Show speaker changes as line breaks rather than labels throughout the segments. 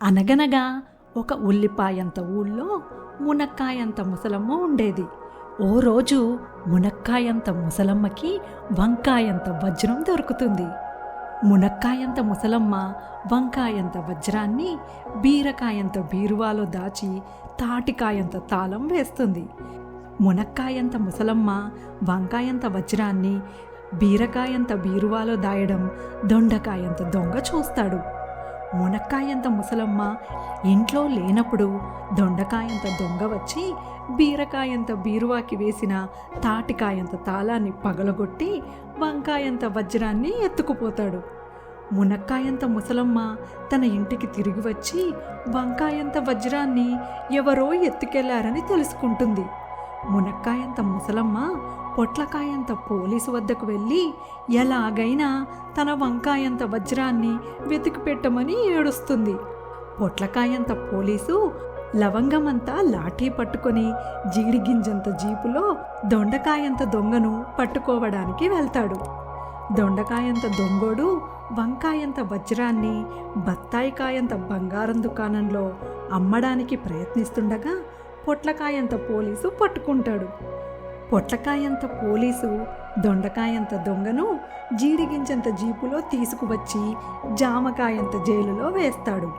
అనగనగా ఒక ఉల్లిపాయంత ఊళ్ళో మునక్కాయంత ముసలమ్మ ఉండేది. ఓ రోజు మునక్కాయంత ముసలమ్మకి వంకాయంత వజ్రం దొరుకుతుంది. మునక్కాయంత ముసలమ్మ వంకాయంత వజ్రాన్ని బీరకాయంత బీరువాలో దాచి తాటికాయంత తాళం వేస్తుంది. మునక్కాయంత ముసలమ్మ వంకాయంత వజ్రాన్ని బీరకాయంత బీరువాలో దాయడం దొండకాయంత దొంగ చూస్తాడు. మునక్కాయంత ముసలమ్మ ఇంట్లో లేనప్పుడు దొండకాయంత దొంగ వచ్చి బీరకాయంత బీరువాకి వేసిన తాటికాయంత తాళాన్ని పగలగొట్టి వంకాయంత వజ్రాన్ని ఎత్తుకుపోతాడు. మునక్కాయంత ముసలమ్మ తన ఇంటికి తిరిగి వచ్చి వంకాయంత వజ్రాన్ని ఎవరో ఎత్తుకెళ్లారని తెలుసుకుంటుంది. మునక్కాయంత ముసలమ్మ పొట్లకాయంత పోలీసు వద్దకు వెళ్ళి ఎలాగైనా తన వంకాయంత వజ్రాన్ని వెతికి పెట్టమని ఏడుస్తుంది. పొట్లకాయంత పోలీసు లవంగమంతా లాఠీ పట్టుకొని జీడిగింజంత జీపులో దొండకాయంత దొంగను పట్టుకోవడానికి వెళ్తాడు. దొండకాయంత దొంగోడు వంకాయంత వజ్రాన్ని బత్తాయికాయంత బంగారం దుకాణంలో అమ్మడానికి ప్రయత్నిస్తుండగా పొట్లకాయంత పోలీసు పట్టుకుంటాడు. పొట్లకాయంత పోలీసు దొండకాయంత దొంగను జీడిగింజంత జీపులో తీసుకువచ్చి జామకాయంత జైలులో వేస్తాడు.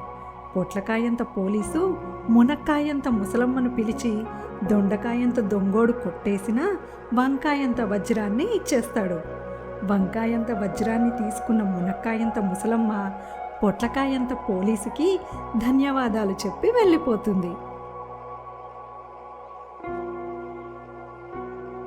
పొట్లకాయంత పోలీసు మునక్కాయంత ముసలమ్మను పిలిచి దొండకాయంత దొంగోడు కొట్టేసిన వంకాయంత వజ్రాన్ని ఇచ్చేస్తాడు. వంకాయంత వజ్రాన్ని తీసుకున్న మునక్కాయంత ముసలమ్మ పొట్లకాయంత పోలీసుకి ధన్యవాదాలు చెప్పి వెళ్ళిపోతుంది.